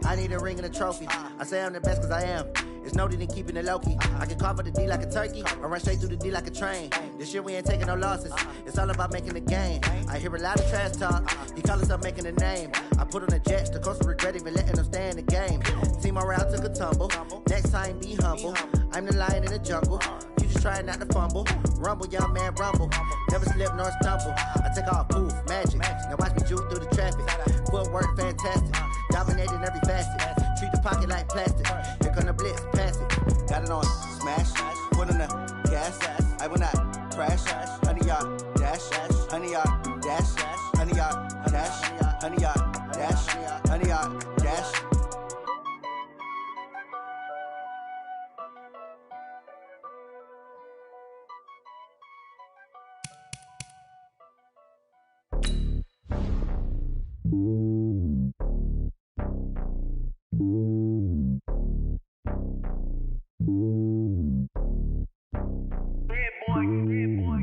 I need a ring and a trophy. I say I'm the best cause I am. It's no need in keeping it low-key. I can carve up the D like a turkey, or run straight through the D like a train. This year we ain't taking no losses. It's all about making the game. I hear a lot of trash talk. He call himself making a name. I put on the Jets, the coast regret even letting them stay in the game. Team around took a tumble. Next time be humble. I'm the lion in the jungle. You just trying not to fumble. Rumble, young man, rumble. Never slip nor stumble. I take off, poof, magic. Now watch me juke through the traffic. Footwork fantastic. Dominating every facet. Treat the pocket like plastic. Here come the blitz, pass it. Got it on smash. Put on the gas. I will not crash. 100-yard dash. 100-yard dash. 100-yard dash. 100-yard dash. 100-yard dash.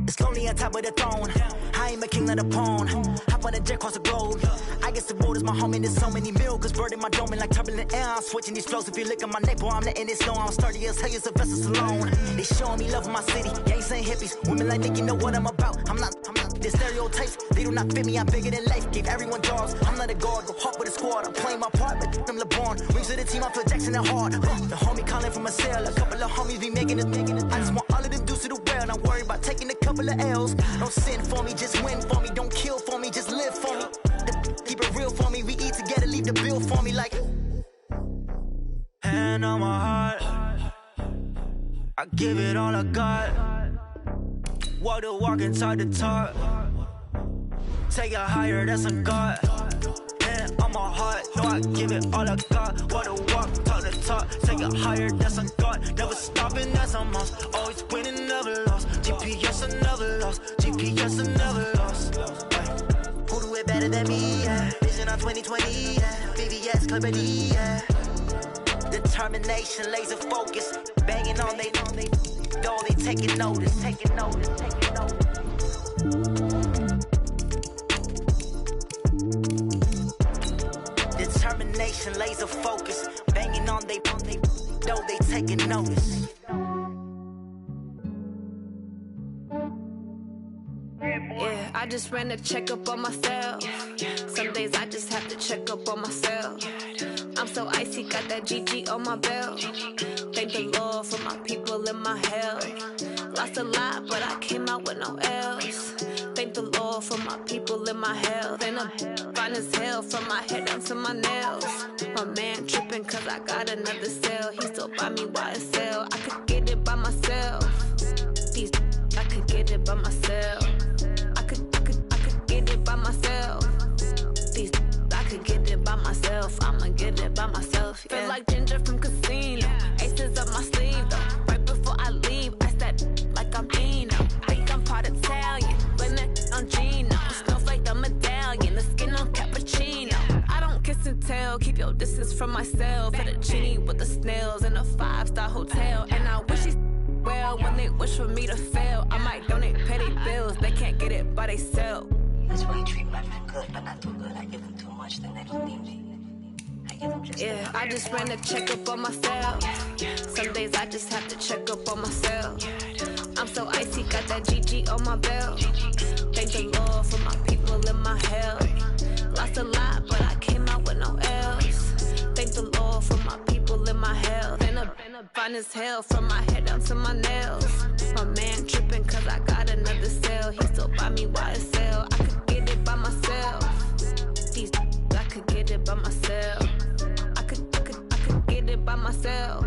It's lonely on top of the throne. I ain't a king of the pawn. Hop on a jet across the globe. I guess the road is my home and there's so many milkers birding my dome and like turbulent air. I'm switching these flows. If you look at my neck, boy, I'm letting it slow. I'm sturdy as hell, Sylvester Stallone. They showing me love in my city. Gangs ain't hippies. Women like Nick, you know what I'm about. I'm not the stereotypes. They do not fit me. I'm bigger than life. Gave everyone jobs. I'm not a guard. Go hard with a squad. I'm playing my part, but them LeBron. Rings to the team. I feel Jackson and hard. The homie calling from a cell. A couple of homies be making it. I just want all of them dudes to do well. Not worry about taking a couple of L's. Don't sin for me, just win for me. Don't kill for me, just live for me. Keep it real for me. We eat together, leave the bill for me like. Hand on my heart, I give it all I got. Walk the walk and talk the talk. Take it higher, that's a God. Hand on my heart, no, I give it all I got. Walk the walk, talk the talk. Take it higher, that's a God. Never stopping, that's a must. Always winning, never lost. GPS, I never lost. GPS, I never lost. Who do it better than me? Yeah. Vision on 2020. Yeah. VVS, Clippity. Yeah. Determination, laser focus. Banging on they though they taking notice. Taking notice. Taking notice. Determination, laser focus. Banging on they though they taking notice. Yeah, I just ran a checkup on myself. Some days I just have to check up on myself. I'm so icy, got that GG on my belt. Thank the Lord for my people in my health. Lost a lot, but I came out with no else. Thank the Lord for my people in my health. And I'm fine as hell from my head down to my nails. My man tripping cause I got another cell. He still buy me YSL. I could get it by myself. These I could get it by myself. I could get it by myself. These I could get it by myself. I'ma get it by myself. Yeah. Feel like Ginger from Casino. Aces up my sleeve though. Right before I leave, I said like I'm Eno. Think I'm part Italian. Blame it on Gino. Smells like the medallion. The skin on cappuccino. I don't kiss and tell. Keep your distance from myself. Put a genie with the snails in a 5-star hotel. And I wish she well when they wish for me to fail. I might donate petty bills. They can't get it by they sell. That's why you treat my men good, but not too good. I give them too much, then they don't need me. I give them just yeah, I just ran a checkup on myself. Some days I just have to check up on myself. I'm so icy, got that GG on my belt. Thank the Lord for my people in my health. Lost a lot, but I came out with no else. Thank the Lord for my people in my health. And I'm fine as hell from my head down to my nails. My man tripping cause I got another cell. He still buy me YSL. I could get it by myself. These I could get it by myself. I could get it by myself.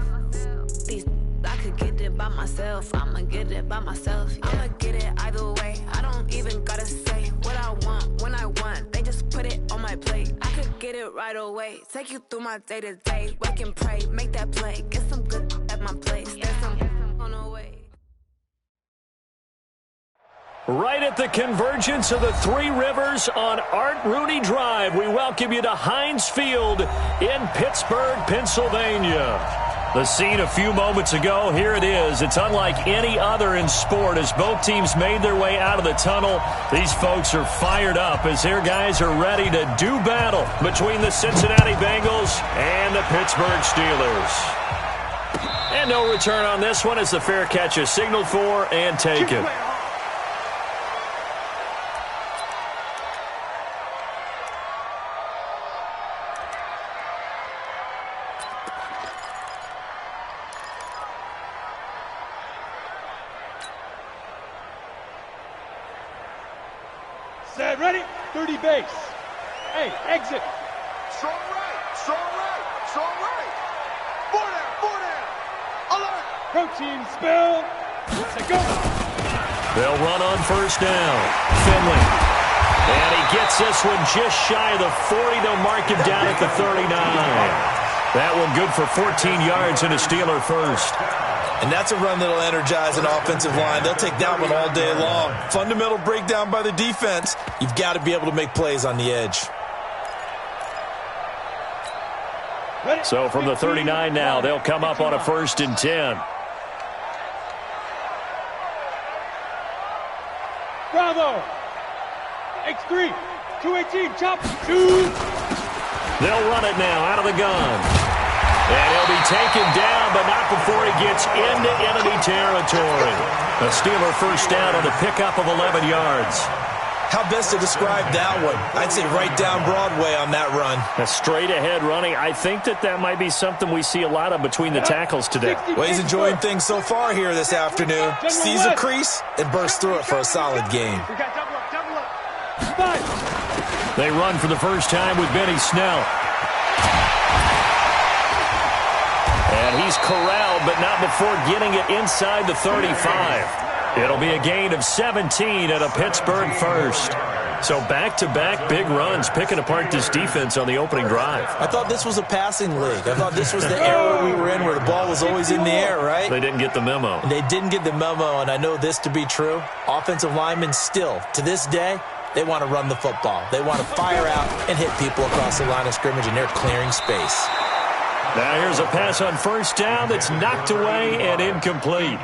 These I could get it by myself. I'ma get it by myself. Yeah. I'ma get it either way. I don't even gotta say what I want when I want. They just put it on my plate. I could get it right away. Take you through my day to day. Work and pray, make that play. Get some good at my place. There's some on the way. Right at the convergence of the Three Rivers on Art Rooney Drive, we welcome you to Heinz Field in Pittsburgh, Pennsylvania. The scene a few moments ago, here it is. It's unlike any other in sport as both teams made their way out of the tunnel. These folks are fired up as their guys are ready to do battle between the Cincinnati Bengals and the Pittsburgh Steelers. And no return on this one as the fair catch is signaled for and taken. Set, ready? 30 base. Hey, exit. Strong right, strong right, strong right. Four down. Alert. Protein spill. Set, go. They'll run on first down. Finley. And he gets this one just shy of the 40. They'll mark him down at the 39. That one good for 14 yards and a Steeler first. And that's a run that'll energize an offensive line. They'll take that one all day long. Fundamental breakdown by the defense. You've got to be able to make plays on the edge. So from the 39 now, they'll come up on a 1st and 10. Bravo. X3. 218. Chop. 2. They'll run it now out of the gun. And he'll be taken down, but not before he gets into enemy territory. A Steeler first down on the pickup of 11 yards. How best to describe that one? I'd say right down Broadway on that run. A straight-ahead running. I think that might be something we see a lot of between the tackles today. Well, he's enjoying things so far here this afternoon. Sees a crease and bursts through it for a solid gain. They run for the first time with Benny Snell. And he's corralled, but not before getting it inside the 35. It'll be a gain of 17 at a Pittsburgh first. So back-to-back big runs picking apart this defense on the opening drive. I thought this was a passing league. I thought this was the era we were in where the ball was always in the air, right? They didn't get the memo. And they didn't get the memo, and I know this to be true. Offensive linemen still, to this day, they want to run the football. They want to fire out and hit people across the line of scrimmage, and they're clearing space. Now here's a pass on first down that's knocked away and incomplete.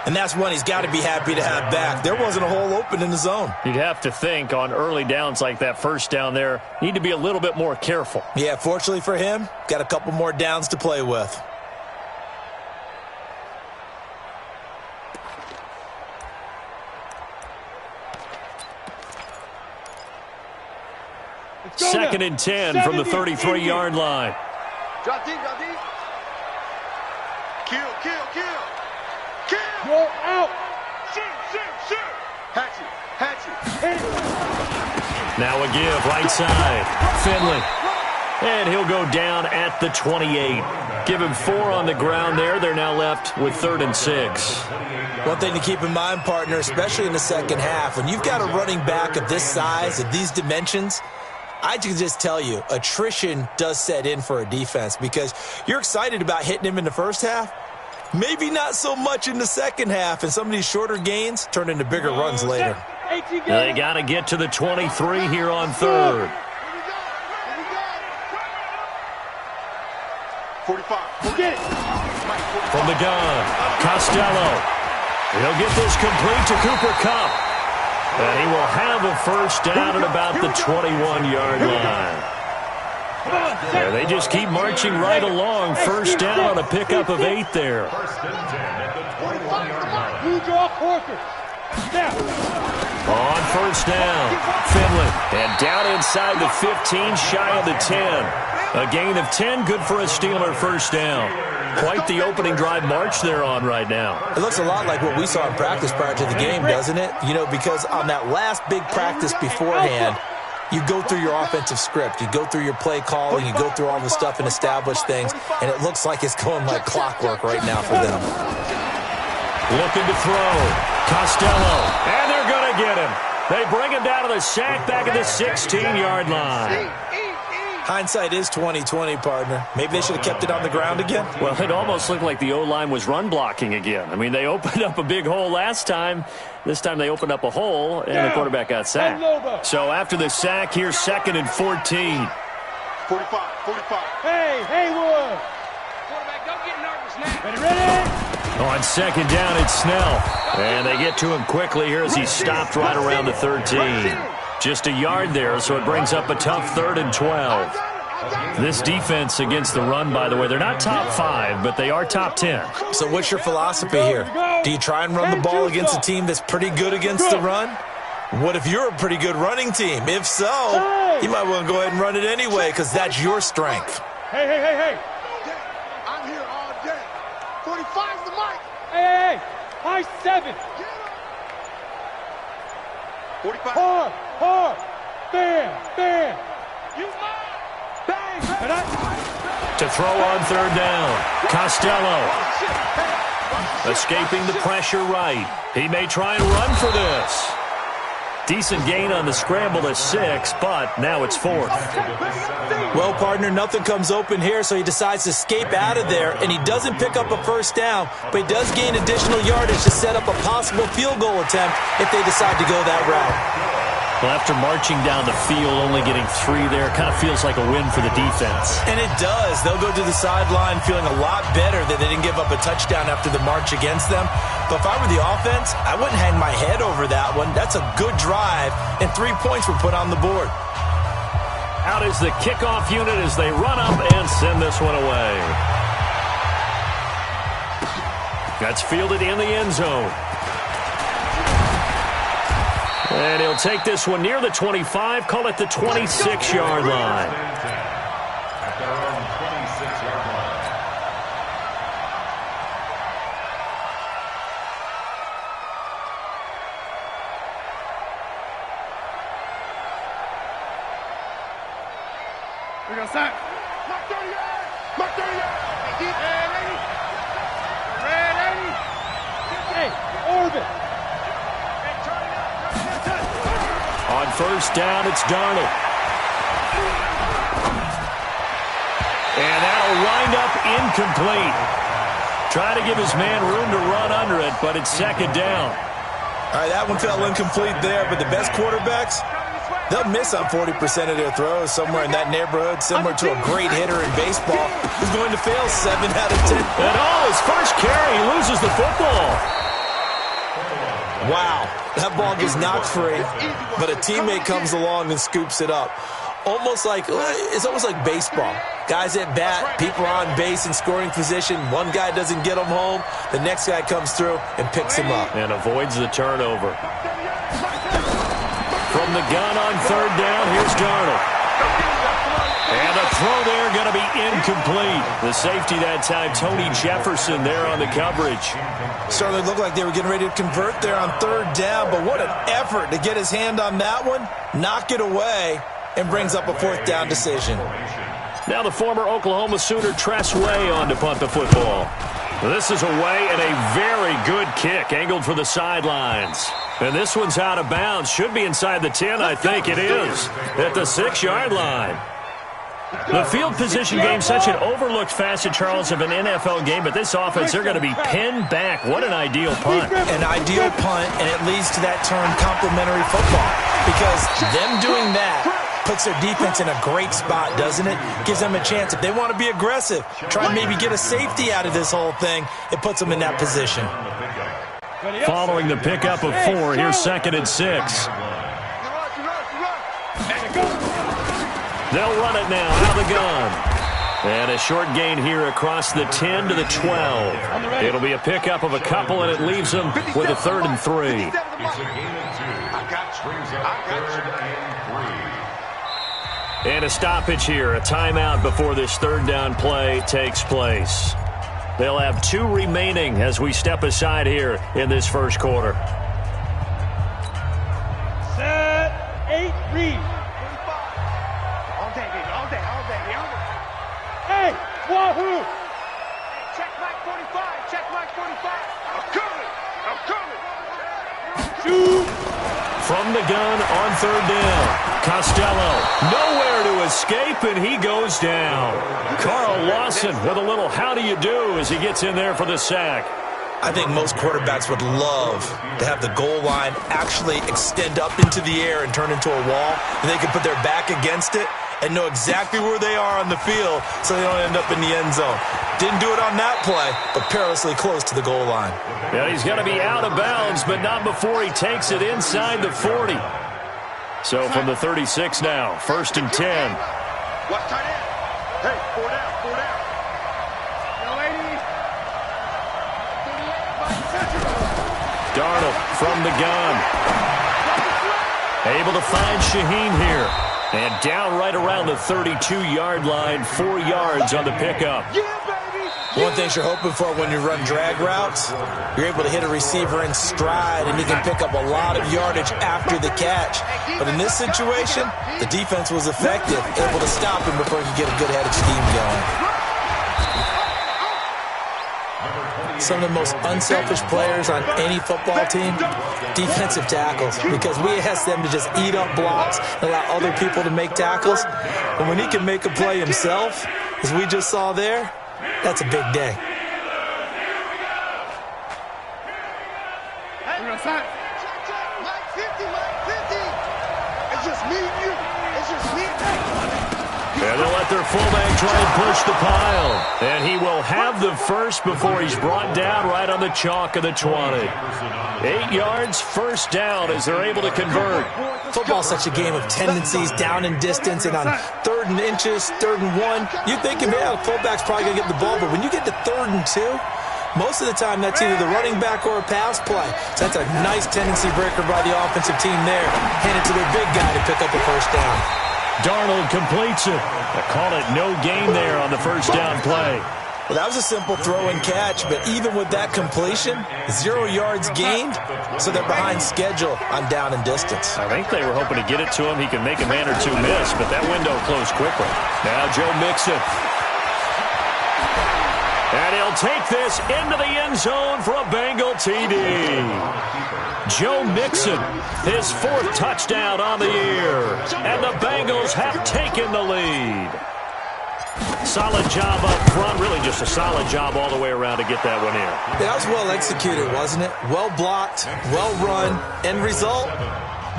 And that's one he's got to be happy to have back. There wasn't a hole open in the zone. You'd have to think on early downs like that first down there, need to be a little bit more careful. Yeah, fortunately for him, got a couple more downs to play with. Second and 10 from the 33-yard line. Drop deep. Kill. Go out. Shoot. Hatchet. Now a give, right side. Finley. And he'll go down at the 28. Give him 4 on the ground there. They're now left with 3rd and 6. One thing to keep in mind, partner, especially in the second half, when you've got a running back of this size, of these dimensions, I can just tell you, attrition does set in for a defense because you're excited about hitting him in the first half. Maybe not so much in the second half, and some of these shorter gains turn into bigger runs later. They got to get to the 23 here on 3rd. 45. From the gun, Costello. He'll get this complete to Cooper Kupp. And he will have a first down at about the 21-yard line. Yeah, they just keep marching right along. First down on a pickup of 8 there. On first down, Finley. And down inside the 15, shy of the 10. A gain of 10, good for a Steeler first down. Quite the opening drive march they're on right now. It looks a lot like what we saw in practice prior to the game, doesn't it? You know, because on that last big practice beforehand, you go through your offensive script. You go through your play calling. You go through all the stuff and establish things. And it looks like it's going like clockwork right now for them. Looking to throw. Costello. And they're going to get him. They bring him down to the sack back at the 16-yard line. Hindsight is 20/20, partner. Maybe they should have kept it on the ground again. Well, it almost looked like the O-line was run blocking again. I mean, they opened up a big hole last time. This time they opened up a hole, and the quarterback got sacked. So after the sack, here's 2nd and 14. 45. Hey, Haywood. Quarterback, go. On second down, it's Snell. And they get to him quickly here as he's stopped right around the 13. Just a yard there, so it brings up a tough 3rd and 12. This defense against the run, by the way, they're not top 5, but they are top 10. So what's your philosophy here? Do you try and run the ball against a team that's pretty good against the run? What if you're a pretty good running team? If so, you might want to go ahead and run it anyway because that's your strength. Hey. I'm here all day. 45's the mic. Hey. High 7. 45. Hard. Bam. You bang. To throw on 3rd down, Costello. Escaping the pressure right. He may try and run for this. Decent gain on the scramble is 6, but now it's 4th. Well, partner, nothing comes open here, so he decides to escape out of there, and he doesn't pick up a 1st down, but he does gain additional yardage to set up a possible field goal attempt if they decide to go that route. Well, after marching down the field, only getting 3 there, kind of feels like a win for the defense. And it does. They'll go to the sideline feeling a lot better that they didn't give up a touchdown after the march against them. But if I were the offense, I wouldn't hang my head over that one. That's a good drive, and 3 points were put on the board. Out is the kickoff unit as they run up and send this one away. That's fielded in the end zone. And he'll take this one near the 25, call it the 26-yard line. At their own 26-yard line. We're going to sack. Mark 38. Mark 38. Red 80. Hey, Orbit. On 1st down, it's Darnold. And that'll wind up incomplete. Try to give his man room to run under it, but it's 2nd down. All right, that one fell incomplete there, but the best quarterbacks, they'll miss on 40% of their throws somewhere in that neighborhood, similar to a great hitter in baseball who's going to fail 7 out of 10. And his first carry, he loses the football. Wow, that ball gets knocked free, but a teammate comes along and scoops it up. It's almost like baseball. Guys at bat, people are on base in scoring position. One guy doesn't get them home. The next guy comes through and picks him up. And avoids the turnover. From the gun on 3rd down, here's Darnold. And a throw there going to be incomplete. The safety that time, Tony Jefferson there on the coverage. Certainly looked like they were getting ready to convert there on 3rd down, but what an effort to get his hand on that one, knock it away, and brings up a 4th down decision. Now the former Oklahoma Sooner Tress Way on to punt the football. This is away and a very good kick, angled for the sidelines. And this one's out of bounds. Should be inside the 10, I think it is, at the 6-yard line. The field position game, such an overlooked facet, Charles, of an NFL game, but this offense, they're going to be pinned back. What an ideal punt. An ideal punt, and it leads to that term complementary football, because them doing that puts their defense in a great spot, doesn't it? Gives them a chance. If they want to be aggressive, try and maybe get a safety out of this whole thing, it puts them in that position. Following the pickup of 4, here's 2nd and 6. They'll run it now out of the gun. And a short gain here across the 10 to the 12. It'll be a pickup of a couple, and it leaves them with a 3rd and 3. It's a gain of 2. Brings up 3rd and 3. And a stoppage here, a timeout before this 3rd down play takes place. They'll have 2 remaining as we step aside here in this first quarter. Set, 8, read. Hey, Wahoo! Check Mike 45. Check Mike 45. I'm coming. Shoot. From the gun on 3rd down, Costello nowhere to escape, and he goes down. Carl Lawson with a little how do you do as he gets in there for the sack. I think most quarterbacks would love to have the goal line actually extend up into the air and turn into a wall, and they can put their back against it and know exactly where they are on the field so they don't end up in the end zone. Didn't do it on that play, but perilously close to the goal line. Yeah, he's going to be out of bounds, but not before he takes it inside the 40. So from the 36 now, 1st and 10. Watch tight end. Hey, 4 down, 4 down. Darnold from the gun. Able to find Shaheen here. And down right around the 32-yard line, 4 yards on the pickup. One thing you're hoping for when you run drag routes, you're able to hit a receiver in stride, and he can pick up a lot of yardage after the catch. But in this situation, the defense was effective, able to stop him before he could get a good-headed scheme going. Some of the most unselfish players on any football team, defensive tackles, because we ask them to just eat up blocks and allow other people to make tackles. But when he can make a play himself, as we just saw there, that's a big day. It's just me and you. It's just me and you. And they'll let their fullback try and push the pile. And he will have the first before he's brought down right on the chalk of the 20. 8 yards, first down as they're able to convert. Football's such a game of tendencies, down and distance, and on 3rd and inches, 3rd and 1, you're thinking, man, the fullback's probably going to get the ball. But when you get to 3rd and 2, most of the time that's either the running back or a pass play. So that's a nice tendency breaker by the offensive team there. Hand it to their big guy to pick up a first down. Darnold completes it. They call it no gain there on the first down play. Well, that was a simple throw and catch, but even with that completion, 0 yards gained, so they're behind schedule on down and distance. I think they were hoping to get it to him. He can make a man or two miss, but that window closed quickly. Now Joe Mixon. And he'll take this into the end zone for a Bengal TD. Joe Mixon, his 4th touchdown on the year. And the Bengals have taken the lead. Solid job up front. Really just a solid job all the way around to get that one in. That was well executed, wasn't it? Well blocked, well run. End result,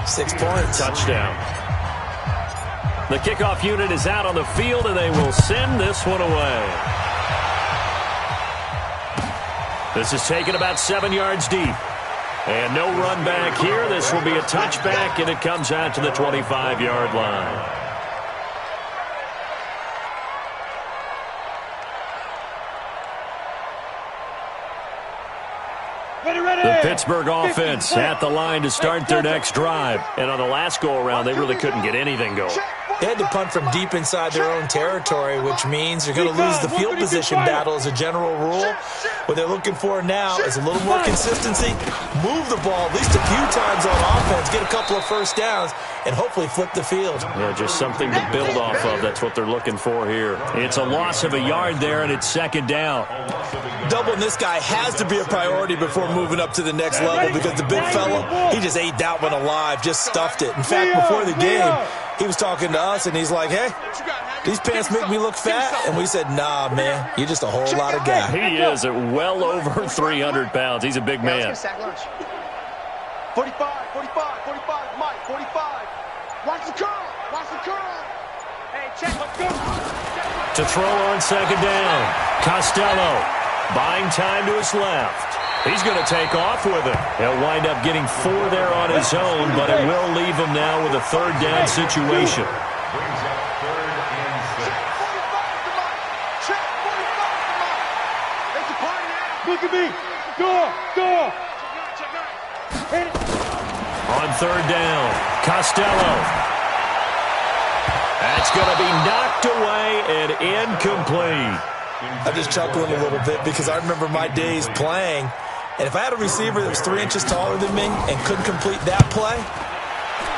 6 points. Touchdown. The kickoff unit is out on the field, and they will send this one away. This is taken about 7 yards deep. And no run back here. This will be a touchback, and it comes out to the 25-yard line. The Pittsburgh offense at the line to start their next drive. And on the last go-around, they really couldn't get anything going. They had to punt from deep inside their own territory, which means you're going to lose the field position battle as a general rule. What they're looking for now is a little more consistency, move the ball at least a few times on offense, get a couple of first downs, and hopefully flip the field. Yeah, just something to build off of. That's what they're looking for here. It's a loss of a yard there, and it's 2nd down. Doubling this guy has to be a priority before moving up to the next level, because the big fella, he just ate that one alive, just stuffed it. In fact, before the game, he was talking to us, and he's like, hey, these pants make me look fat. And we said, nah, man, you're just a whole lot of guy. He is at well over 300 pounds. He's a big man. 45, 45, Mike, 45. Watch the curl, watch the curl. Hey, check, let's go. To throw on 2nd down, Costello buying time to his left. He's going to take off with it. He'll wind up getting 4 there on his own, but it will leave him now with a 3rd down situation. Look at me. Go. On 3rd down, Costello. That's going to be knocked away and incomplete. I'm just chuckling a little bit because I remember my days playing, and if I had a receiver that was 3 inches taller than me and couldn't complete that play,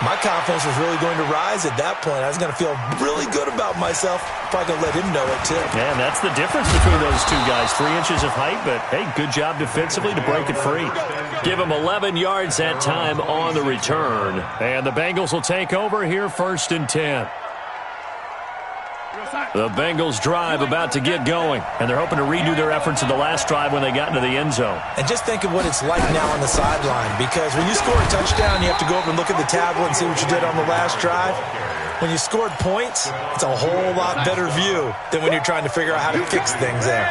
my confidence was really going to rise at that point. I was going to feel really good about myself. Probably going to let him know it, too. Yeah, and that's the difference between those two guys. 3 inches of height, but, hey, good job defensively to break it free. Give him 11 yards that time on the return. And the Bengals will take over here 1st and 10. The Bengals drive about to get going, and they're hoping to redo their efforts in the last drive when they got into the end zone. And just think of what it's like now on the sideline, because when you score a touchdown, you have to go over and look at the tablet and see what you did on the last drive. when you scored points, it's a whole lot better view than when you're trying to figure out how to fix things there.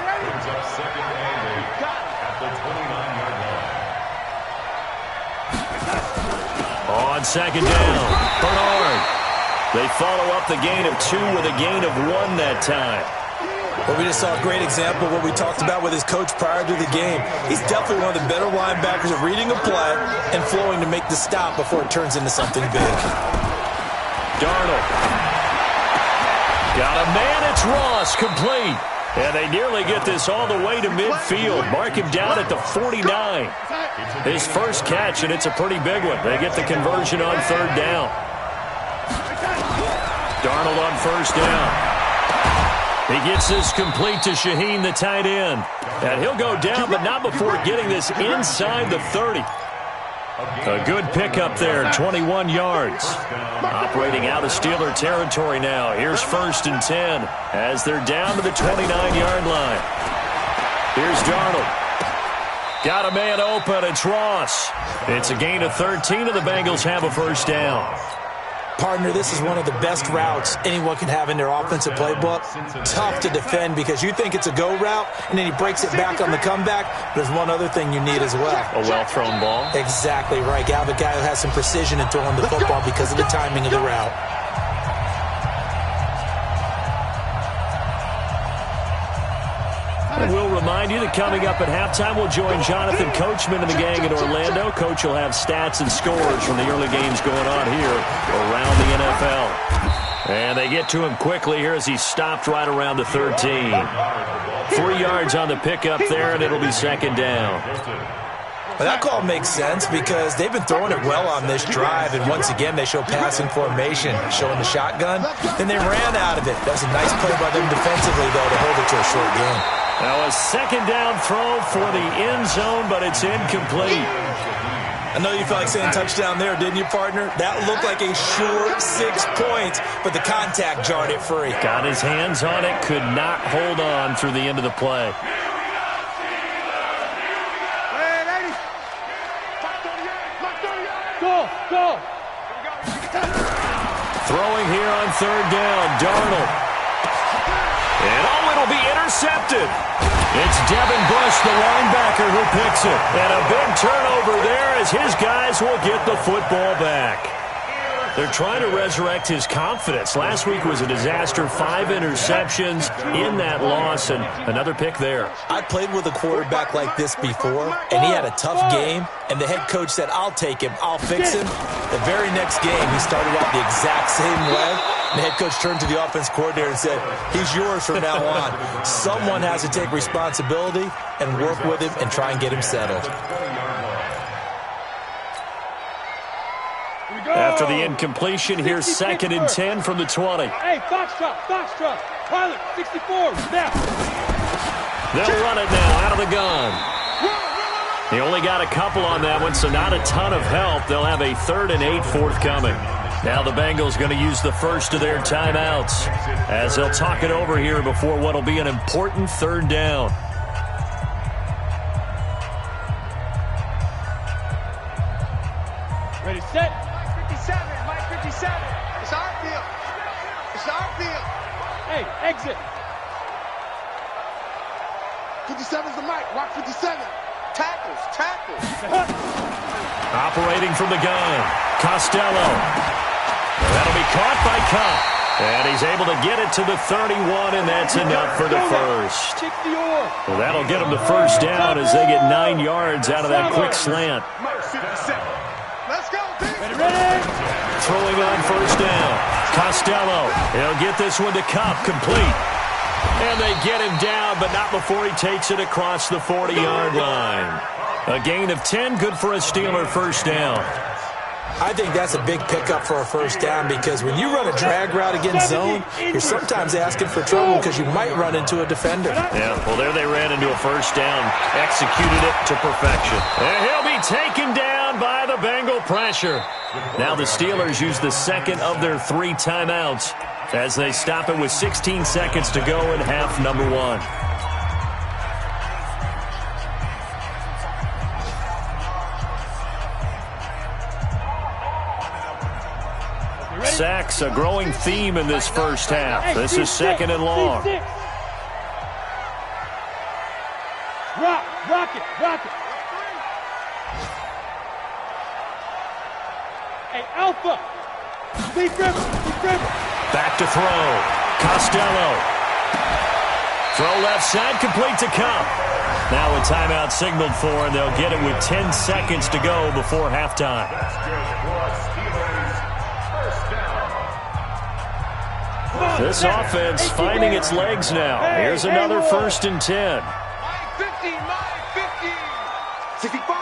On second down, Bernard. They follow up the gain of 2 with a gain of 1 that time. Well, we just saw a great example of what we talked about with his coach prior to the game. He's definitely one of the better linebackers at reading a play and flowing to make the stop before it turns into something big. Darnold. Got a man, it's Ross, complete. And they nearly get this all the way to midfield. Mark him down at the 49. His first catch, and it's a pretty big one. They get the conversion on third down. Darnold on first down. He gets this complete to Shaheen, the tight end. And he'll go down, but not before getting this inside the 30. A good pickup there, 21 yards. Operating out of Steeler territory now. Here's 1st and 10 as they're down to the 29-yard line. Here's Darnold. Got a man open. It's Ross. It's a gain of 13, and the Bengals have a first down. Partner, this is one of the best routes anyone can have in their offensive playbook. Tough to defend because you think it's a go route, and then he breaks it back on the comeback. There's one other thing you need as well. A well-thrown ball. Exactly right. You have a guy who has some precision in throwing the football because of the timing of the route. And we'll remind you that coming up at halftime, we'll join Jonathan Coachman and the gang in Orlando. Coach will have stats and scores from the early games going on here around the NFL. And they get to him quickly here as he stopped right around the 13. 3 yards on the pickup there, and it'll be second down. Well, that call makes sense because they've been throwing it well on this drive, and once again, they show passing formation, showing the shotgun. Then they ran out of it. That was a nice play by them defensively, though, to hold it to a short game. Now a second down throw for the end zone, but it's incomplete. I know you felt like saying touchdown there, didn't you, partner? That looked like a sure 6 points, but the contact jarred it free. Got his hands on it, could not hold on through the end of the play. Go! Throwing here on third down, Darnold. And it'll be intercepted. It's Devin Bush, the linebacker, who picks it. And a big turnover there as his guys will get the football back. They're trying to resurrect his confidence. Last week was a disaster. 5 interceptions in that loss, and another pick there. I played with a quarterback like this before, and he had a tough game, and the head coach said, I'll take him, I'll fix him. The very next game, he started out the exact same way, and the head coach turned to the offense coordinator and said, he's yours from now on. Someone has to take responsibility and work with him and try and get him settled. After the incompletion, here's 2nd and 10 from the 20. Hey, Foxtrot, pilot, 64, snap. They'll run it now out of the gun. He only got a couple on that one, so not a ton of help. They'll have a 3rd and 8 forthcoming. Now the Bengals going to use the first of their timeouts as they'll talk it over here before what will be an important 3rd down. Ready, set. Mike 57. It's our field. It's our field. Hey, exit. 57's the mic. Rock 57. Tackles. Operating from the gun, Costello. That'll be caught by Cup. And he's able to get it to the 31, and that's enough for the first. Well, that'll get him the first down as they get 9 yards out of that quick slant. Let's go, Ready? Throwing on first down. Costello. He'll get this one to Cup, complete. And they get him down, but not before he takes it across the 40-yard line. A gain of 10, good for a Steeler first down. I think that's a big pickup for a first down because when you run a drag route against zone, you're sometimes asking for trouble because you might run into a defender. Yeah, well, there they ran into a first down, executed it to perfection. And he'll be taken down by the Bengal pressure. Now the Steelers use the 2nd of their 3 timeouts as they stop it with 16 seconds to go in half number 1. Sacks, a growing theme in this first half. This is second and long. Rock it. Hey, Alpha. Deep dribble. Back to throw. Costello. Throw left side, complete to Cup. Now a timeout signaled for, and they'll get it with 10 seconds to go before halftime. This offense finding its legs now. Here's another 1st and 10. 65.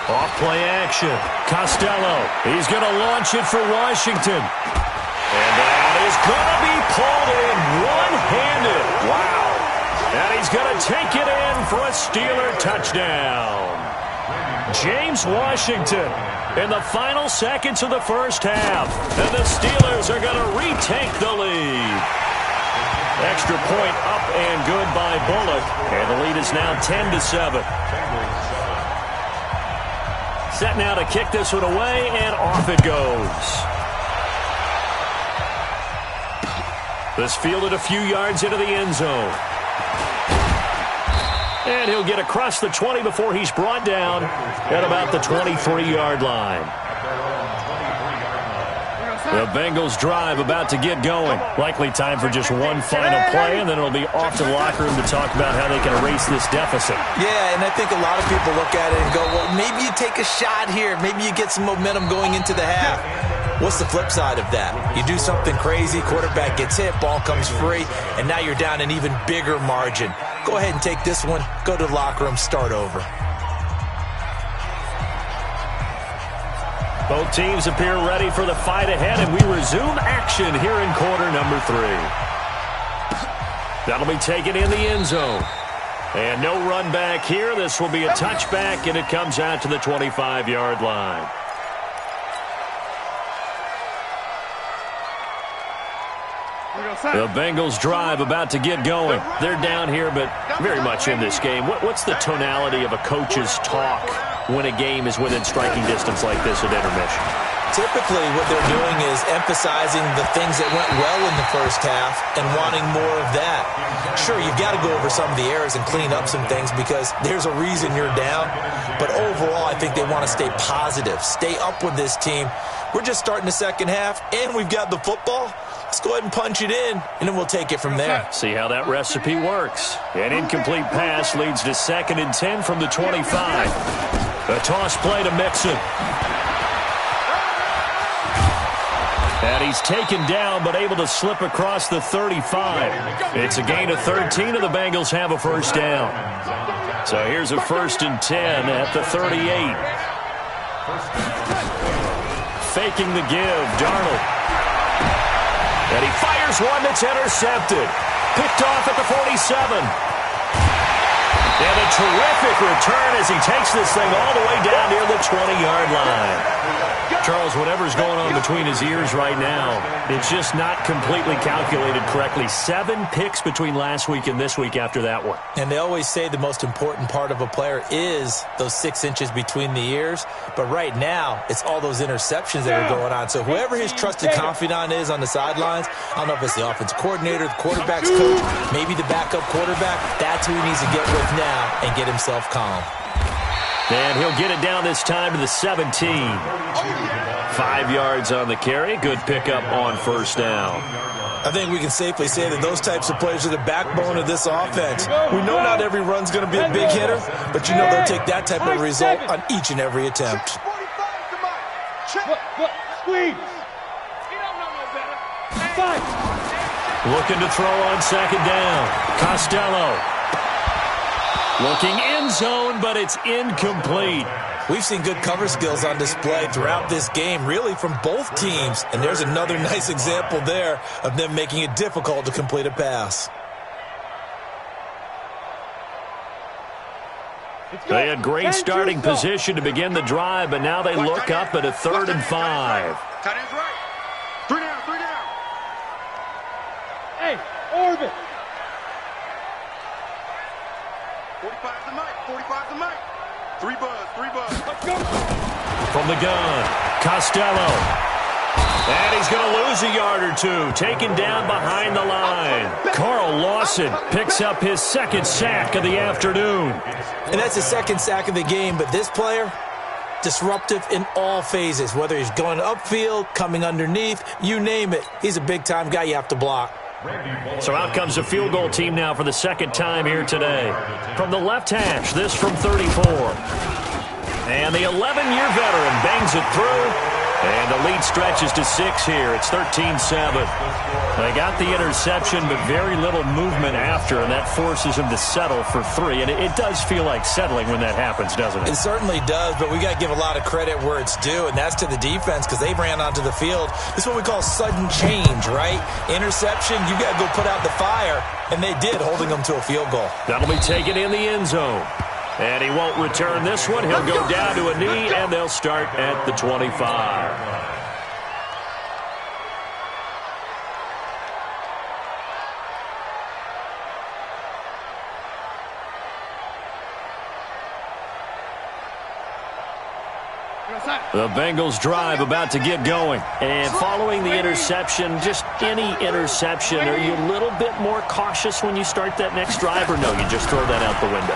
Off play action. Costello. He's going to launch it for Washington. And that is going to be pulled in one-handed. Wow. And he's going to take it in for a Steeler touchdown. James Washington in the final seconds of the first half. And the Steelers are going to retake the lead. Extra point up and good by Bullock. And the lead is now 10-7. Set now to kick this one away, and off it goes. This fielded a few yards into the end zone. And he'll get across the 20 before he's brought down at about the 23-yard line. The Bengals drive about to get going. Likely time for just one final play, and then it'll be off to the locker room to talk about how they can erase this deficit. Yeah, and I think a lot of people look at it and go, well, maybe you take a shot here. Maybe you get some momentum going into the half. What's the flip side of that? You do something crazy, quarterback gets hit, ball comes free, and now you're down an even bigger margin. Go ahead and take this one, go to the locker room, start over. Both teams appear ready for the fight ahead, and we resume action here in quarter number 3. That'll be taken in the end zone. And no run back here. This will be a touchback, and it comes out to the 25-yard line. The Bengals drive about to get going. They're down here, but very much in this game. What's the tonality of a coach's talk when a game is within striking distance like this at intermission? Typically, what they're doing is emphasizing the things that went well in the first half and wanting more of that. Sure, you've got to go over some of the errors and clean up some things because there's a reason you're down. But overall, I think they want to stay positive, stay up with this team. We're just starting the second half, and we've got the football. Let's go ahead and punch it in, and then we'll take it from there. See how that recipe works. An incomplete pass leads to 2nd and 10 from the 25. A toss play to Mixon. And he's taken down, but able to slip across the 35. It's a gain of 13, and the Bengals have a first down. So here's a 1st and 10 at the 38. Faking the give, Darnold. And he fires one that's intercepted. Picked off at the 47. And a terrific return as he takes this thing all the way down near the 20-yard line. Charles, whatever's going on between his ears right now, it's just not completely calculated correctly. 7 picks between last week and this week after that one. And they always say the most important part of a player is those 6 inches between the ears. But right now, it's all those interceptions that are going on. So whoever his trusted confidant is on the sidelines, I don't know if it's the offensive coordinator, the quarterback's coach, maybe the backup quarterback, that's who he needs to get with now and get himself calm. And he'll get it down this time to the 17. 5 yards on the carry. Good pickup on first down. I think we can safely say that those types of players are the backbone of this offense. We know not every run's going to be a big hitter, but you know they'll take that type of result on each and every attempt. Squeeze. He don't know no better. Fight. Looking to throw on 2nd down. Costello. Looking end zone, but it's incomplete. We've seen good cover skills on display throughout this game, really from both teams. And there's another nice example there of them making it difficult to complete a pass. They had great starting position to begin the drive, but now they look up at a 3rd and 5. Tight end's right. 3 down, 3 down. Hey, orbit. 45's the mic, 45's the mic. 3 buzz, 3 buzz. Let's go. From the gun, Costello. And he's going to lose a yard or two, taken down behind the line. Carl Lawson picks up his second sack of the afternoon. And that's his second sack of the game, but this player, disruptive in all phases, whether he's going upfield, coming underneath, you name it. He's a big-time guy you have to block. So out comes a field goal team now for the second time here today. From the left hash, this from 34. And the 11-year veteran bangs it through. And the lead stretches to 6 here. It's 13-7. They got the interception, but very little movement after, and that forces him to settle for 3. And it does feel like settling when that happens, doesn't it? It certainly does, but we got to give a lot of credit where it's due, and that's to the defense because they ran onto the field. This is what we call sudden change, right? Interception, you got to go put out the fire, and they did, holding them to a field goal. That'll be taken in the end zone. And he won't return this one. He'll go down to a knee, and they'll start at the 25. The Bengals drive about to get going. And following the interception, just any interception, are you a little bit more cautious when you start that next drive, or no, you just throw that out the window?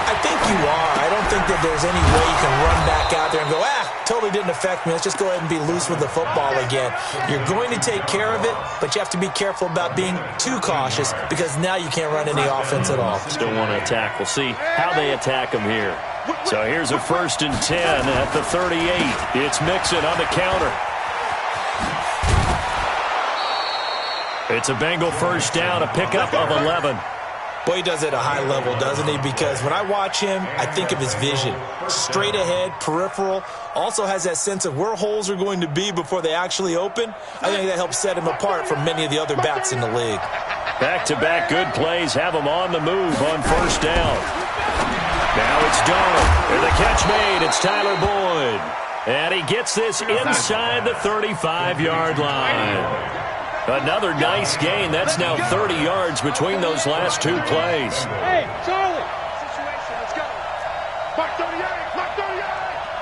I think you are. I don't think that there's any way you can run back out there and go, totally didn't affect me. Let's just go ahead and be loose with the football again. You're going to take care of it, but you have to be careful about being too cautious because now you can't run any offense at all. Still want to attack. We'll see how they attack him here. So here's a 1st and 10 at the 38. It's Mixon on the counter. It's a Bengal first down, a pickup of 11. Boy, he does it at a high level, doesn't he? Because when I watch him, I think of his vision. Straight ahead, peripheral. Also has that sense of where holes are going to be before they actually open. I think that helps set him apart from many of the other backs in the league. Back-to-back good plays have him on the move on first down. Now it's Darnold. And the catch made. It's Tyler Boyd. And he gets this inside the 35-yard line. Another nice gain. That's now 30 yards between those last two plays. Hey, Charlie. Let's go. Mark 38. Mark 38.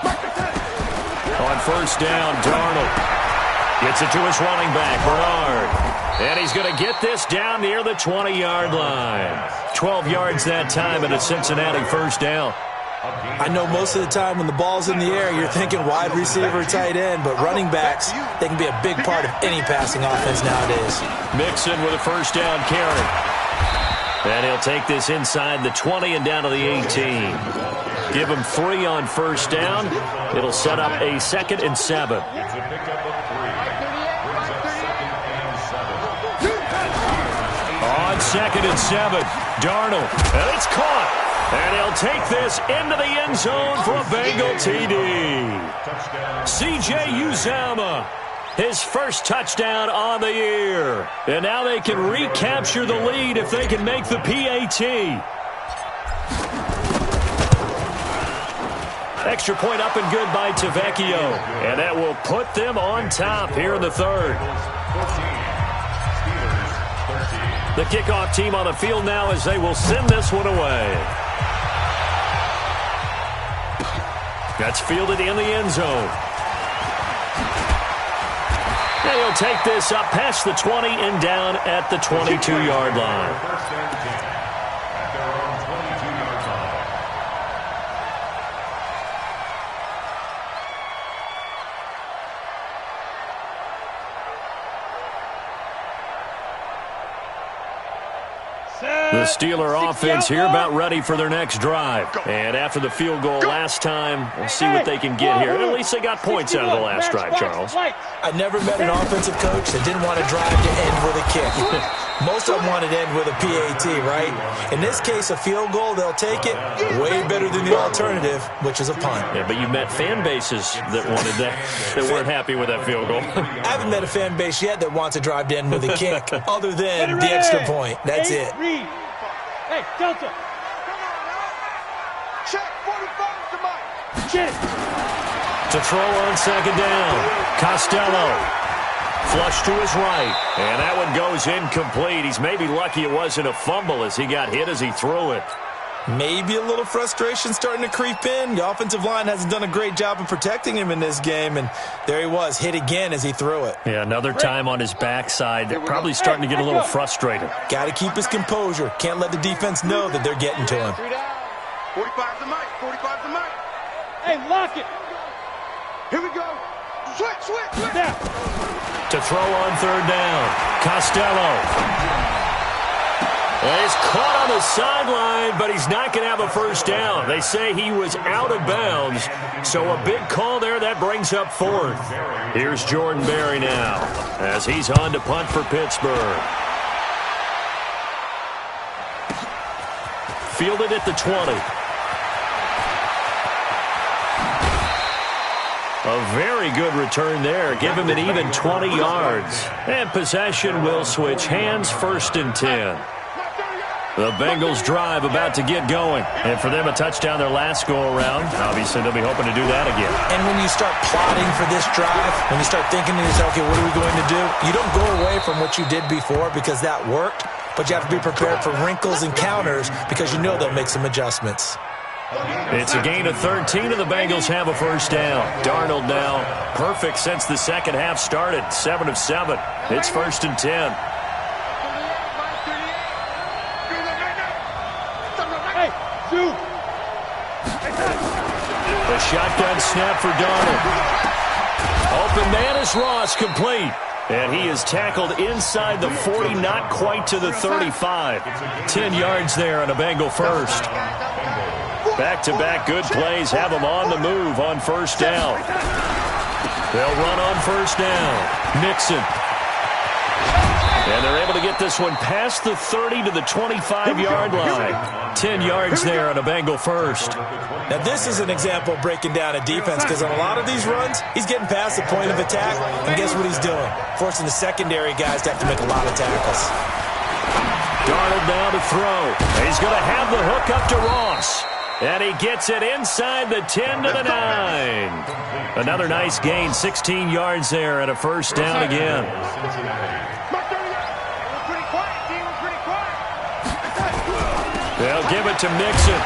Mark 38. On first down, Darnold gets it to his running back, Bernard. And he's going to get this down near the 20-yard line. 12 yards that time and a Cincinnati first down. I know most of the time when the ball's in the air, you're thinking wide receiver, tight end, but running backs, they can be a big part of any passing offense nowadays. Mixon with a first down carry. And he'll take this inside the 20 and down to the 18. Give him 3 on first down. It'll set up a 2nd and 7. On 2nd and 7, Darnold, and it's caught. And he'll take this into the end zone for a Bengal TD. C.J. Uzomah, his first touchdown on the year. And now they can recapture the lead if they can make the PAT. Extra point up and good by Tavecchio. And that will put them on top here in the 3rd. The kickoff team on the field now as they will send this one away. That's fielded in the end zone. And he'll take this up past the 20 and down at the 22-yard line. The Steeler offense here about ready for their next drive. And after the field goal last time, we'll see what they can get here. At least they got points out of the last drive, Charles. I never met an offensive coach that didn't want to drive to end with a kick. Most of them wanted to end with a PAT, right? In this case, a field goal, they'll take it. Way better than the alternative, which is a punt. Yeah, but you met fan bases that wanted that, that weren't happy with that field goal. I haven't met a fan base yet that wants to drive to end with a kick, other than the extra point. That's it. Hey, Delta. Check 45 to Mike. Check. To throw on 2nd down, Costello. Flush to his right, and that one goes incomplete. He's maybe lucky it wasn't a fumble as he got hit as he threw it. Maybe a little frustration starting to creep in. The offensive line hasn't done a great job of protecting him in this game, and there he was, hit again as he threw it. Yeah, another time on his backside. They're probably starting to get a little frustrated. Got to keep his composure. Can't let the defense know that they're getting to him. 45's the mic. 45's the mic. Hey, lock it. Here we go. Switch. Down. To throw on third down. Costello. He's caught on the sideline, but he's not going to have a first down. They say he was out of bounds, so a big call there. That brings up fourth. Here's Jordan Berry now as he's on to punt for Pittsburgh. Fielded at the 20. A very good return there. Give him an even 20 yards. And possession will switch hands, 1st and 10. The Bengals drive about to get going. And for them, a touchdown their last go-around. Obviously, they'll be hoping to do that again. And when you start plotting for this drive, when you start thinking to yourself, okay, what are we going to do? You don't go away from what you did before because that worked, but you have to be prepared for wrinkles and counters because you know they'll make some adjustments. It's a gain of 13, and the Bengals have a first down. Darnold now perfect since the second half started. 7 of 7. It's 1st and 10. The shotgun snap for Darnold. Open man is Ross, complete. And he is tackled inside the 40, not quite to the 35. 10 yards there on a Bengal first. Back-to-back good plays have them on the move on first down. They'll run on first down. Mixon. And they're able to get this one past the 30 to the 25-yard line. 10 yards there on a Bengal first. Now, this is an example of breaking down a defense because on a lot of these runs, he's getting past the point of attack, and guess what he's doing? Forcing the secondary guys to have to make a lot of tackles. Darnold now to throw. He's going to have the hook up to Ross. And he gets it inside the 10 to the 9. Another nice gain, 16 yards there and a first down again. They'll give it to Mixon.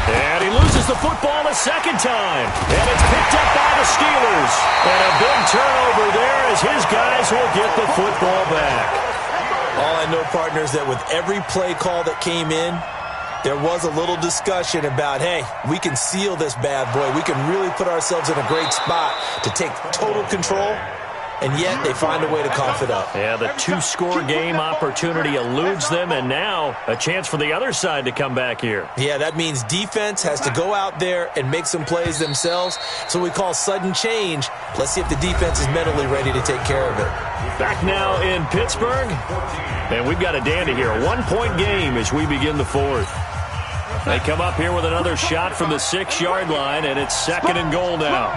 And he loses the football a second time. And it's picked up by the Steelers. And a big turnover there as his guys will get the football back. All I know, partners, that with every play call that came in, there was a little discussion about, hey, we can seal this bad boy. We can really put ourselves in a great spot to take total control, and yet they find a way to cough it up. Yeah, the two-score game opportunity eludes them, and now a chance for the other side to come back here. Yeah, that means defense has to go out there and make some plays themselves. So we call sudden change. Let's see if the defense is mentally ready to take care of it. Back now in Pittsburgh, and we've got a dandy here. A 1-point game as we begin the fourth. They come up here with another shot from the 6-yard line, and it's 2nd and goal now.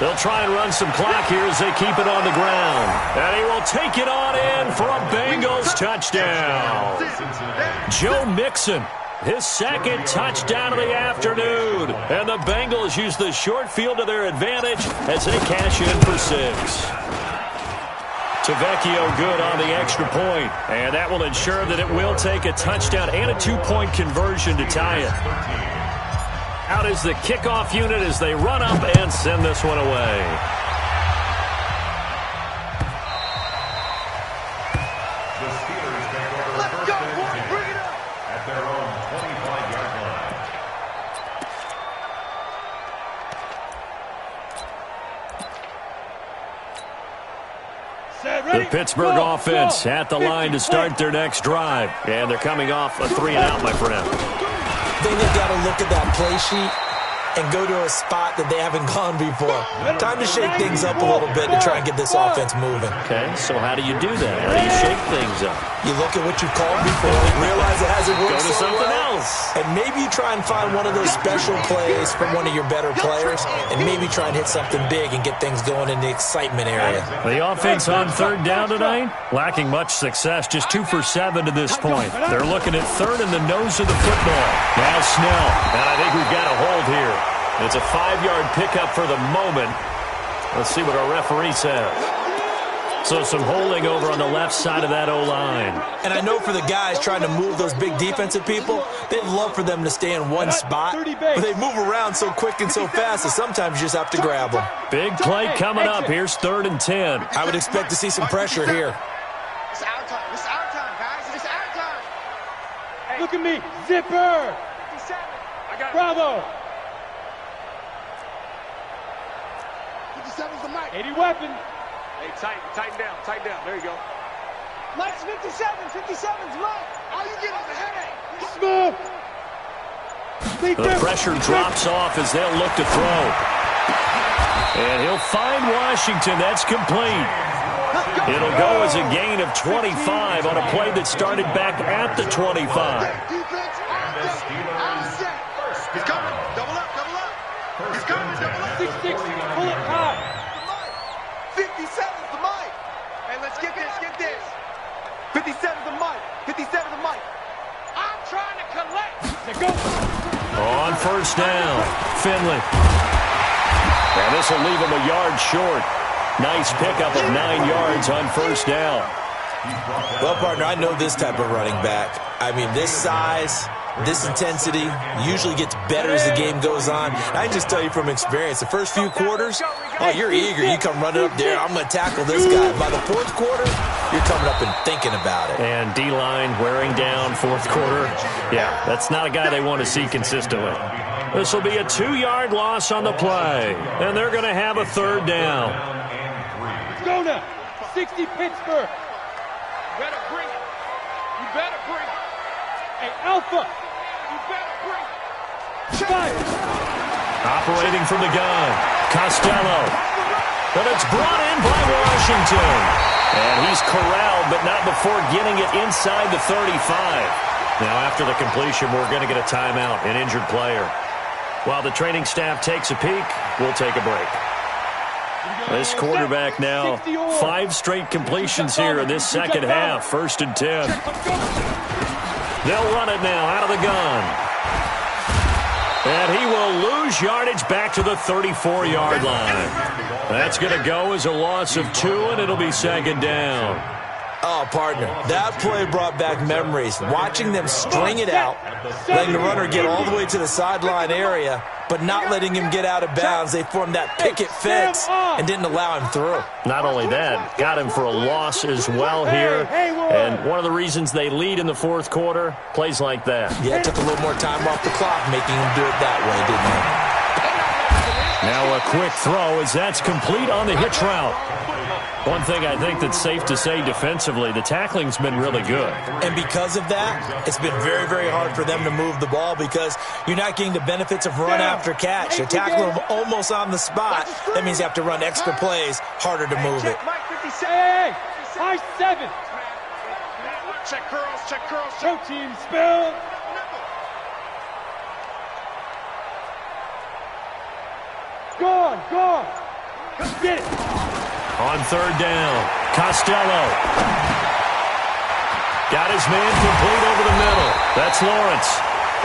They'll try and run some clock here as they keep it on the ground. And he will take it on in for a Bengals touchdown. Joe Mixon, his 2nd touchdown of the afternoon. And the Bengals use the short field to their advantage as they cash in for 6. Tavecchio good on the extra point, and that will ensure that it will take a touchdown and a 2-point conversion to tie it. Out is the kickoff unit as they run up and send this one away. The Steelers take over the first and 10 at their own 25-yard line. The Pittsburgh offense at the line to start their next drive. And they're coming off a 3-and-out, my friend. Then they've got to look at that play sheet and go to a spot that they haven't gone before. Time to shake things up a little bit to try and get this offense moving. Okay, so how do you do that? How do you shake things up? You look at what you've called before, realize it hasn't worked Go to so something well, else. and maybe you try and find one of those special plays from one of your better players, and maybe try and hit something big and get things going in the excitement area. The offense on 3rd down tonight, lacking much success, just 2 for 7 to this point. They're looking at 3rd in the nose of the football. Now Snell, and I think we've got a hold here. It's a 5-yard pickup for the moment. Let's see what our referee says. So some holding over on the left side of that O-line. And I know for the guys trying to move those big defensive people, they'd love for them to stay in one spot, but they move around so quick and so fast that sometimes you just have to grab them. Big play coming up. Here's 3rd and 10. I would expect to see some pressure here. It's our time. It's our time, guys. It's our time. Hey. Look at me. Zipper. 57. I got Bravo. 57's the mic. 80 weapon. Hey, tighten down. There you go. Mike's 57. 57's Mike. All you get is a headache. Smooth. The pressure drops off as they'll look to throw. And he'll find Washington. That's complete. It'll go as a gain of 25 on a play that started back at the 25. Defense on set. He's coming. Double up. He's coming. Double up. 6-6. Pull it high. 57's the mic. Hey, let's get this. 57's the mic. 57's the mic. I'm trying to collect. Let's go. On 1st down, Finley. And this will leave him a yard short. Nice pickup of 9 yards on 1st down. Well, partner, I know this type of running back. I mean, this size, this intensity usually gets better as the game goes on. I can just tell you from experience, the first few quarters, oh, you're eager. You come running up there, I'm going to tackle this guy. By the 4th quarter, you're coming up and thinking about it. And D-line wearing down 4th quarter. Yeah, that's not a guy they want to see consistently. This will be a 2-yard loss on the play. And they're going to have a 3rd down. Let's go now. 60 Pittsburgh. Better bring it. You better bring it. Hey, Alpha. You better bring it. Fire. Operating from the gun, Costello. But it's brought in by Washington. And he's corralled, but not before getting it inside the 35. Now, after the completion, we're going to get a timeout, an injured player. While the training staff takes a peek, we'll take a break. This quarterback now, 5 straight completions here in this second half. 1st and 10. They'll run it now out of the gun. And he will lose yardage back to the 34-yard line. That's going to go as a loss of 2, and it'll be 2nd down. Oh, partner, that play brought back memories. Watching them string it out, letting the runner get all the way to the sideline area, but not letting him get out of bounds. They formed that picket fence and didn't allow him through. Not only that, got him for a loss as well here. And one of the reasons they lead in the 4th quarter, plays like that. Yeah, it took a little more time off the clock making him do it that way, didn't it? Now a quick throw as that's complete on the hitch route. One thing I think that's safe to say defensively, the tackling's been really good. And because of that, it's been very, very hard for them to move the ball because you're not getting the benefits of run after catch. You're tackling them almost on the spot. That means you have to run extra plays, harder to move it. Hey, high 7. Check curls. Show team spill. Gone. Get it. On 3rd down, Costello. Got his man complete over the middle. That's Lawrence.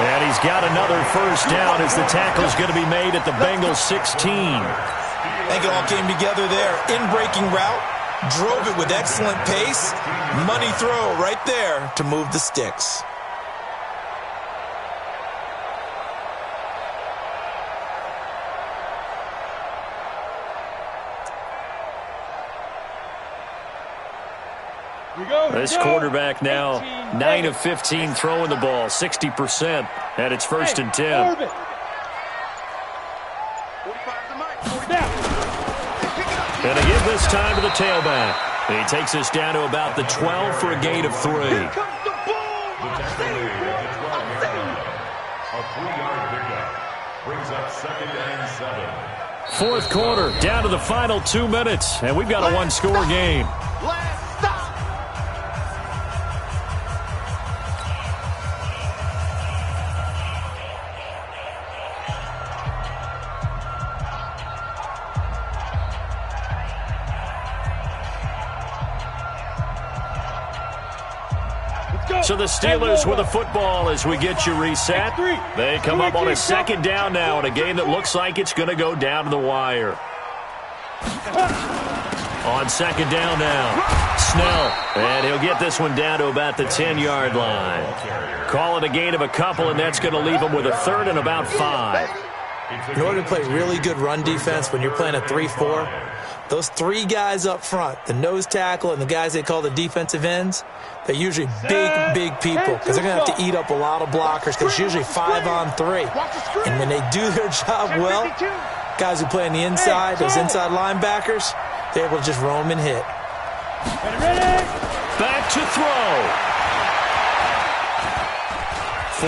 And he's got another 1st down as the tackle's going to be made at the Bengals 16. I think it all came together there. In-breaking route, drove it with excellent pace. Money throw right there to move the sticks. This quarterback now 9 of 15 throwing the ball, 60%, and it's 1st and 10. And they give this time to the tailback. He takes us down to about the 12 for a gain of 3. A 3-yard pickup brings up 2nd and 7. 4th quarter, down to the final 2 minutes, and we've got a 1-score game. So the Steelers with the football as we get you reset. They come up on a 2nd down now in a game that looks like it's going to go down to the wire. On On second down now. Snell, and he'll get this one down to about the 10-yard line. Call it a gain of a couple, and that's going to leave him with a third and about 5. In order to play really good run defense when you're playing a 3-4, those 3 guys up front, the nose tackle and the guys they call the defensive ends, they're usually big people because they're going to have to eat up a lot of blockers because it's usually 5-on-3. And when they do their job well, guys who play on the inside, those inside linebackers, they're able to just roam and hit. Back to throw.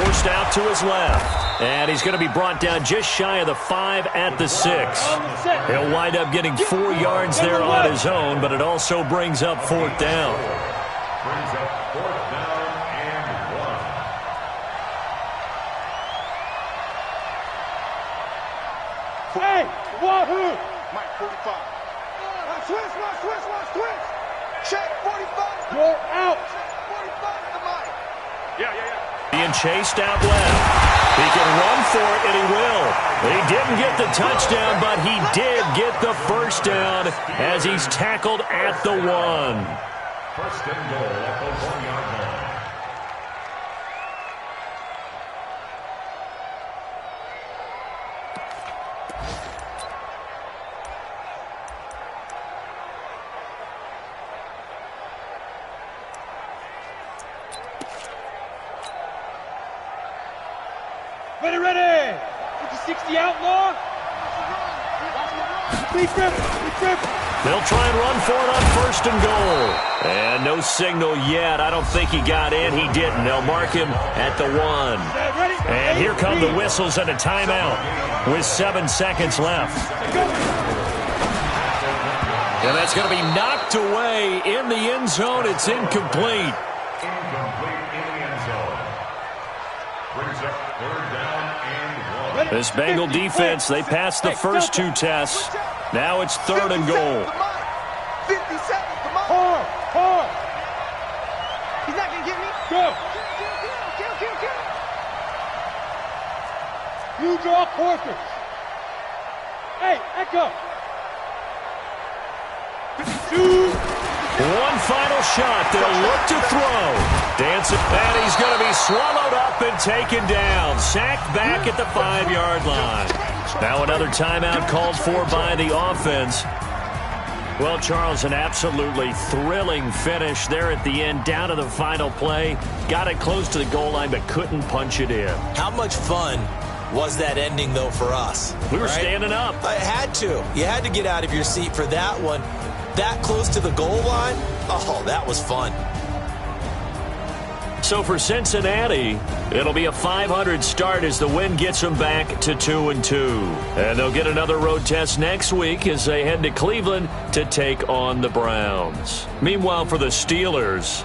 Forced out to his left. And he's going to be brought down just shy of the 5 at the 6. He'll wind up getting 4 yards there on his own, but it also brings up 4th down. Brings up 4th down and 1. Hey, wahoo! Mike, 45. Switch. Check, 45. You're out. 45 to Mike. Yeah. Being chased out left. He can run for it, and he will. He didn't get the touchdown, but he did get the first down as he's tackled at the 1. First and goal at the 1-yard line. Ready! 50-60 outlaw. Big grip. They'll try and run for it on 1st and goal. And no signal yet. I don't think he got in. He didn't. They'll mark him at the 1. And here come the whistles and a timeout with 7 seconds left. And that's going to be knocked away in the end zone. It's incomplete. Incomplete in the end zone. Brings up 3rd down and 1. This Bengal defense, they passed the first 2 tests. Now it's 3rd and goal. 50 seconds to Mike. Hard. He's not going to get me. Go. Kill. You draw quarters. Hey, Echo. 52. One final shot. They'll look to throw. Dancing, and he's going to be swallowed up and taken down. Sacked back at the 5-yard line. Now another timeout called for by the offense. Well, Charles, an absolutely thrilling finish there at the end, down to the final play. Got it close to the goal line, but couldn't punch it in. How much fun was that ending, though, for us? We were standing up. I had to. You had to get out of your seat for that one. That close to the goal line? Oh, that was fun. So for Cincinnati, it'll be a 500 start as the win gets them back to 2-2. And they'll get another road test next week as they head to Cleveland to take on the Browns. Meanwhile, for the Steelers...